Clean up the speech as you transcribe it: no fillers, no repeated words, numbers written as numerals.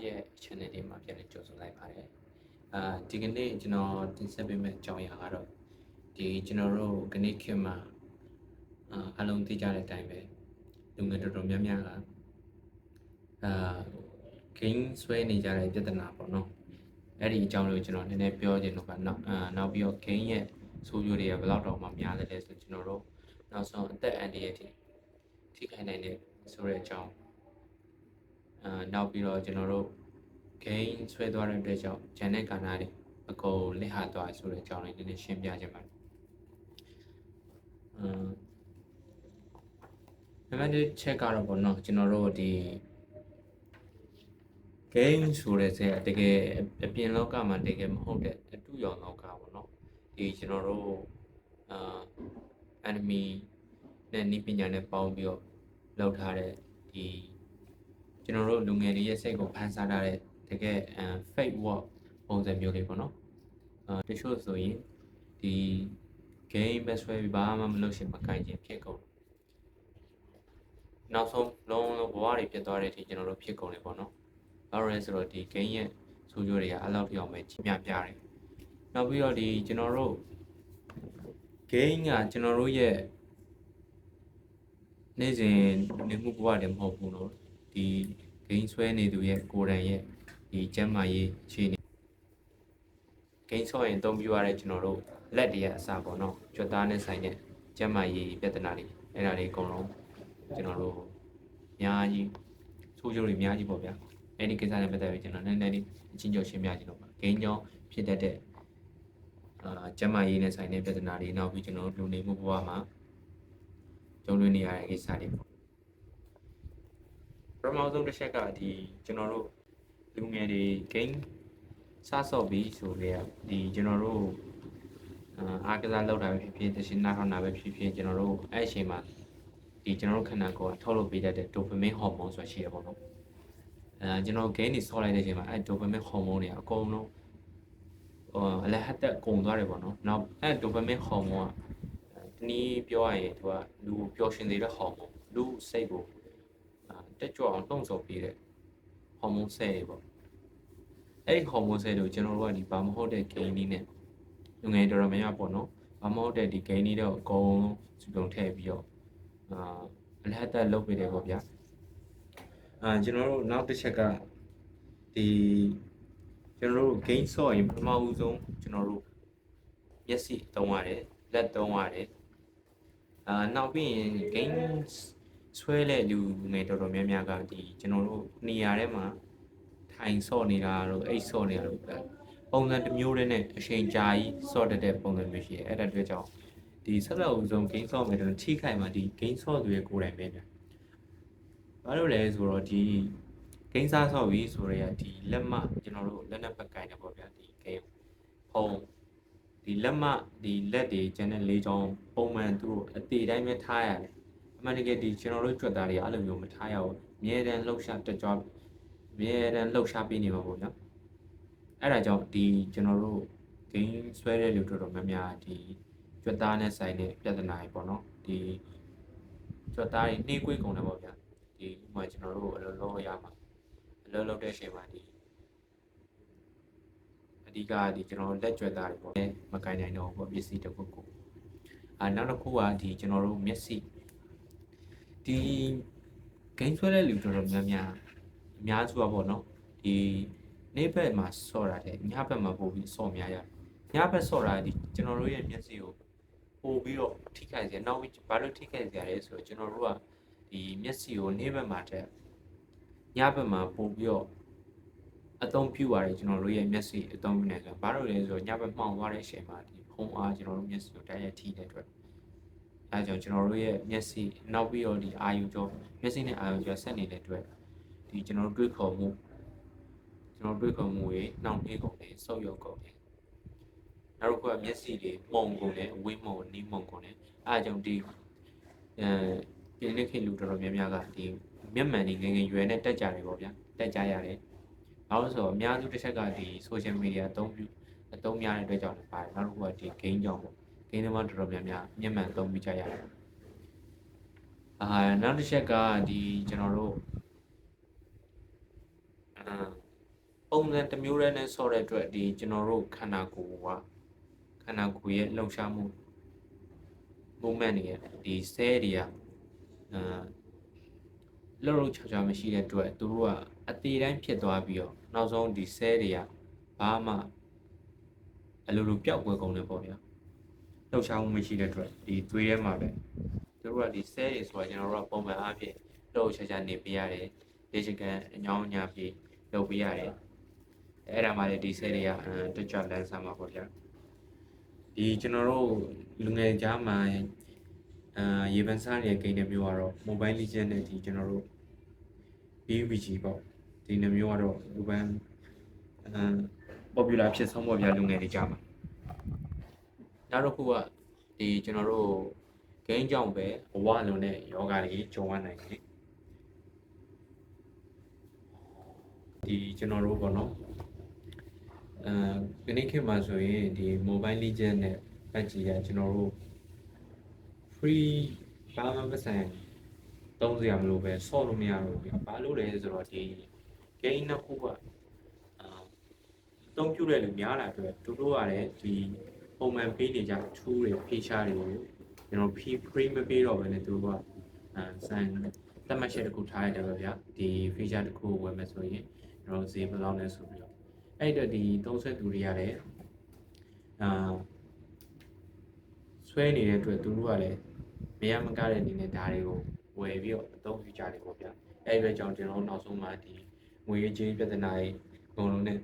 ရဲ့ channel လေးမှာပြန်လည်ကြိုဆိုလိုက်ပါတယ်ဒီကနေ့ကျွန်တော်တင်ဆက်ပေးမယ့်အကြောင်းအရာကတော့ဒီကျွန်တော်တို့ကနေ့ခေတ်မှာအလုံးသိကြတဲ့အတိုင်းပဲလူငယ်တော်တော်များများကgame ဆွဲနေကြတဲ့ပြဿနာပေါ့နော်အဲ့ဒီအကြောင်းလေးကိုကျွန်တော်နည်းနည်းပြောချင်တော့ပါနောက်ပြီးတော့ game ရဲ့ဆိုးကျိုးတွေကဘယ်လောက်တောင်မှများတယ်လဲဆိုကျွန်တော်တို့နောက်ဆုံးအသက်အန္တရာယ်ထိခိုက်နိုင်တဲ့ဆိုတဲ့အကြောင်းနောက်ပြီးတော့ကျွန်တော်တို့ game ဆွဲသွားတဲ့အတွက်ကြောင့်ဂျန်တဲ့ကဏ္ဍတွေအကုန်လစ်ဟာသွားဆိုတဲ့အကြောင်းလေးနည်းနည်းရှင်းပြချင်ပါတယ်နံပါတ်1ချက်ကတော့ပေါ့နော်ကျွန်တော်တို့ဒီ game ဆိုတဲ့ဆက်တကယ်အပြင်လောကမှာတကယ်မဟုတ်တဲ့အတူရောင်လောကပေါ့နော်ဒီကျွန်တော်တို့enemy နဲ့နိပညာနဲ့ပေါင်းပြီးတော့လောက်ထားတဲ့ဒီကျွန်တော်တို့လူငယ်တွေရဲ့စိတ်ကိုဖန်ဆားထားတဲ့တကယ် fake work ပုံစံမျိုးလေးပေါ့နော်တချို့ဆိုရင်ဒီ game ပဲဆွဲပြီးဘာမှမလုပ်ရှင်မကိုင်ခြင်းဖြစ်ကုန်နောက်ဆုံးလုံးလုံးဘဝတွေဖြစ်သွားတဲ့အထိကျွန်တော်တို့ဖြစ်ကုန်တယ်ပေါ့နော်ဘာလို့လဲဆိုတော့ဒီ game ရဲ့ဆိုးကျိုးတွေကအဲ့လောက်ပြောင်းပဲကြီးပြတယ်နောက်ပြီးတော့ဒီကျွန်တော်တို့ game ကကျွန်တော်တို့ရဲ့နေ့စဉ်နေမှုဘဝတွေမဟုတ်ဘူးလို့ဒီ game ဆွဲနေသူရဲ့ကိုယ်တိုင်ရဲ့ဒီကျန်းမာရေးအခြေအနေ game ဆော့ရင်အသုံးပြုရတဲ့ကျွန်တော်တို့လက်တွေရဲ့အစားပေါ့နော်ကြွက်သားနဲ့ဆိုင်တဲ့ကျန်းမာရေးပြဿနာတွေအဲ့ဒါတွေအကုန်လုံးကျွန်တော်တို့အများကြီးဆိုးကျိုးတွေအများကြီးပေါ့ဗျာအဲ့ဒီကိစ္စနဲ့ပတ်သက်ပြီးကျွန်တော်နည်းနည်းလေးအချင်းချင်းရှင်းပြချင်တော့ပါ game ကြောင့်ဖြစ်တတ်တဲ့ကျန်းမာရေးနဲ့ဆိုင်တဲ့ပြဿနာတွေနောက်ပြီးကျွန်တော်တို့လူနေမှုဘဝမှာကြုံတွေ့နေရတဲ့ကိစ္စတွေပေါ့ပထမဆုံးတစ်ချက်ကဒီကျွန်တော်တို့လူငယ်တွေ game စဆော့ပြီးဆိုကြဒီကျွန်တော်တို့အားကစားလောက်တာပဲဖြစ်ဖြစ်သရှင်နာထောင်တာပဲဖြစ်ဖြစ်ကျွန်တော်တို့အဲ့အချိန်မှာဒီကျွန်တော်တို့ခန္ဓာကိုယ်ကထုတ်လုပ်ပေးတတ်တဲ့ dopamine hormone ဆိုတာရှိရပါတော့ကျွန်တော် game တွေဆော့လိုက်တဲ့အချိန်မှာအဲ့ dopamine hormone တွေအကုန်လုံးအလဟတ်တက်ကုန်သွားတယ်ပေါ့နော်နောက်အဲ့ dopamine hormone ကတနည်းပြောရရင်သူကလူပျော်ရွှင်စေတဲ့ hormone လူစိတ်ကိုတက်ကြွအောင်လှုံ့ဆော်ပေးတဲ့ hormone ဆဲတွေပေါ့အဲ့ဒီ hormone ဆဲတွေကိုကျွန်တော်တို့ကဒီဘာမဟုတ်တဲ့ game လေးနဲ့လူငယ်တော်တော်များများပေါ့နော်ဘာမဟုတ်တဲ့ဒီ game လေးတော့အကုန်စုပြုံထည့်ပြီးတော့အလဟတ်တက်လုပ်ပေးတယ်ပေါ့ဗျာကျွန်တော်တို့နောက်တစ်ချက်ကဒီကျွန်တော်တို့ game ဆော့ရင်ပထမဦးဆုံးကျွန်တော်တို့မျက်စိသုံးရတယ်လက်သုံးရတယ်နောက်ပြီးရင် game ဆွဲတဲ့လူငယ်တော်တော်များများကဒီကျွန်တော်တို့နေရာထဲမှာထိုင်ဆော့နေတာတို့အိတ်ဆော့နေတာတို့ပုံစံတစ်မျိုးနဲ့အချိန်ကြာကြီးဆော့တတ်တဲ့ပုံစံမျိုးရှိတယ်အဲ့ဒါတွေ့ကြောင့်ဒီဆက်လက်ဦးဆုံး game ဆော့မယ်တော့ထိခိုက်မှာဒီ game ဆော့သူရဲ့ကိုယ်တိုင်ပဲဗျဘာလို့လဲဆိုတော့ဒီဂိမ်းစားဆော့ပြီးဆိုရဲဒီလက်မကျွန်တော်တို့လက်နဲ့ပတ်ကိုင်တယ်ပေါ့ဗျာဒီဂိမ်းဖုံးဒီလက်မဒီလက်တွေကျန်တဲ့လေးချောင်းပုံမှန်သူတို့အတေတိုင်းပဲထားရတယ်အမှန်တကယ်ဒီကျွန်တော်တို့ကြွက်သားတွေအဲ့လိုမျိုးမထားရဘူးအမြဲတမ်းလှုပ်ရှားတက်ကြွအမြဲတမ်းလှုပ်ရှားပေးနေမှာပေါ့ဗျာအဲ့ဒါကြောင့်ဒီကျွန်တော်တို့ဂိမ်းဆွဲတဲ့လူတော်တော်များများဒီကြွက်သားနဲ့ဆိုင်တဲ့ပြဿနာတွေပေါ့နော်ဒီကြွက်သားတွေနှေးကွေးကုန်တယ်ပေါ့ဗျာဒီဥပမာကျွန်တော်တို့အလုံးလုံးရမှာအလုံးလုံးတဲ့အချိန်မှာဒီအဓိကဒီကျွန်တော်လက်ကြွက်သားတွေပေါ့မကင်နိုင်တော့ဘူးပစ္စည်းတစ်ခုခုနောက်တစ်ခုကဒီကျွန်တော်တို့မျက်စိဒီဂိမ်းဆွဲတဲ့လူတော်တော်များများအများစုပေါ့နော်ဒီနေ့ဘက်မှာဆော့ရတယ်ညဘက်မှာပို့ပြီးဆော့များရတယ်ညဘက်ဆော့တာဒီကျွန်တော်တို့ရဲ့မျက်စိကိုပို့ပြီးတော့ထိခိုက်စေနောက်ပြီးဘာလို့ထိခိုက်စေရလဲဆိုတော့ကျွန်တော်တို့ကဒီမျက်စိကိုနေ့ဘက်မှာတက်ညဘက်မှာပို့ပြီးတော့အသုံးပြုရတယ်ကျွန်တော်တို့ရဲ့မျက်စိအသုံးပြုနေဆိုဘာလို့လဲဆိုတော့ညဘက်မှောင်သွားတဲ့အချိန်မှာဒီဖုံးအားကျွန်တော်တို့မျက်စိကိုတိုက်ရိုက်ထိတဲ့အတွက်အဲကြောင့်ကျွန်တော်တို့ရဲ့မျက်စိနောက်ပြီးတော့ဒီအာယုကြောမျက်စိနဲ့အာယုကြောဆက်နေတဲ့အတွက်ဒီကျွန်တော်တို့တွေးခေါ်မှုတွေနှောင့်နှေးကုန်တယ်ဆုပ်ယုပ်ကုန်တယ်နောက်တစ်ခုကမျက်စိတွေမှုံကုန်တယ်အဝေးမှုံနီးမှုံကုန်တယ်အဲကြောင့်ဒီဒီနေ့ခေတ်လူတော်တော်များများကဒီမျက်မှန်တွေငယ်ငယ်ရွယ်နဲ့တက်ကြတယ်ပေါ့ဗျာတက်ကြရတယ်နောက်ဆိုအများစုတစ်ချက်ကဒီ social media အသုံးများတဲ့အတွက်ကြောင့်လည်းပါတယ်နောက်တစ်ခုကဒီ game ကြောင့်ပေါ့ game တွေမှာတော်တော်များများမျက်မှန်သုံးပြီးကြရတယ်နောက်တစ်ချက်ကဒီကျွန်တော်တို့ ပုံစံတစ်မျိုးတည်းနဲ့ဆော့တဲ့အတွက်ဒီကျွန်တော်တို့ခန္ဓာကိုယ်ရဲ့လှုပ်ရှားမှု movement တွေဒီ cell တွေကလှုပ်ချာမရှိတဲ့အတွက်သူတို့ကအသေးတိုင်းဖြစ်သွားပြီးတော့နောက်ဆုံးဒီ cell တွေကဘာမှအလိုလိုပျောက်ကွယ်ကုန်တယ်ပေါ့ဗျာလှုပ်ရှားမှုမရှိတဲ့အတွက်ဒီသွေးထဲမှာပဲသူတို့ကဒီ cell တွေဆိုတာကျွန်တော်တို့ကပုံမှန်အားဖြင့်လှုပ်ချာနေပေးရတယ်လေ့ကျင့်ခန်းအညောင်းအညာပြေလုပ်ပေးရတယ်အဲ့ဒါမှလည်းဒီ cell တွေကတက်ကြလန်းဆန်းမှာပေါ့ဗျာဒီကျွန်တော်တို့လူငယ်ကြားမှာရေပန်းစားရဲ့ဂိမ်းတစ်မျိုးကတော့ Mobile Legends နဲ့ဒီကျွန်တော်တို့ PUBG ပေါ့ဒီနှစ်မျိုးကတော့လူပန်းpopular ဖြစ်ဆုံးပေါ့ဗျာလူငယ်တွေကြားမှာနောက်တစ်ခုကဒီကျွန်တော်တို့ဂိမ်းကြောင့်ပဲဘဝလုံးနဲ့ယောဂတွေကြုံရနိုင်တယ်ဒီကျွန်တော်တို့ပေါ့နော်ဒီနေ့ခေတ်မှာဆိုရင်ဒီ Mobile Legends နဲ့ PUBG ကကျွန်တော်တို့ free ဘာမှမဆိုင်သုံးစရာမလိုပဲဆော့လို့မရတော့ဘူး။ဘာလို့လဲဆိုတော့ဒီ game နှစ်ခုကအသုံးပြုတဲ့လူများလာအတွက်သူတို့ကလည်းဒီပုံမှန်ပေးနေကြ tool တွေ feature တွေကိုကျွန်တော် free မပေးတော့ဘဲနဲ့သူတို့ကဆိုင်သတ်မှတ်ချက်တစ်ခုထားရတယ်ပဲဗျာဒီ feature တစ်ခုဝယ်မယ်ဆိုရင်ကျွန်တော်ဈေးဘယ်လောက်လဲဆိုပြီးတော့အဲ့တော့ဒီသုံးဆွဲသူတွေကလည်းဆွဲနေတဲ့အတွက်သူတို့ကလည်းမရမကားတဲ့အနေနဲ့ဒါတွေကိုဝယ်ပြီးတော့အသုံးပြုကြတယ်ပေါ့ဗျာအဲ့ဒီအတွက်ကြောင့်ကျွန်တော်နောက်ဆုံးမှဒီငွေကြေးပြဿနာတွေအကုန်လုံးနဲ့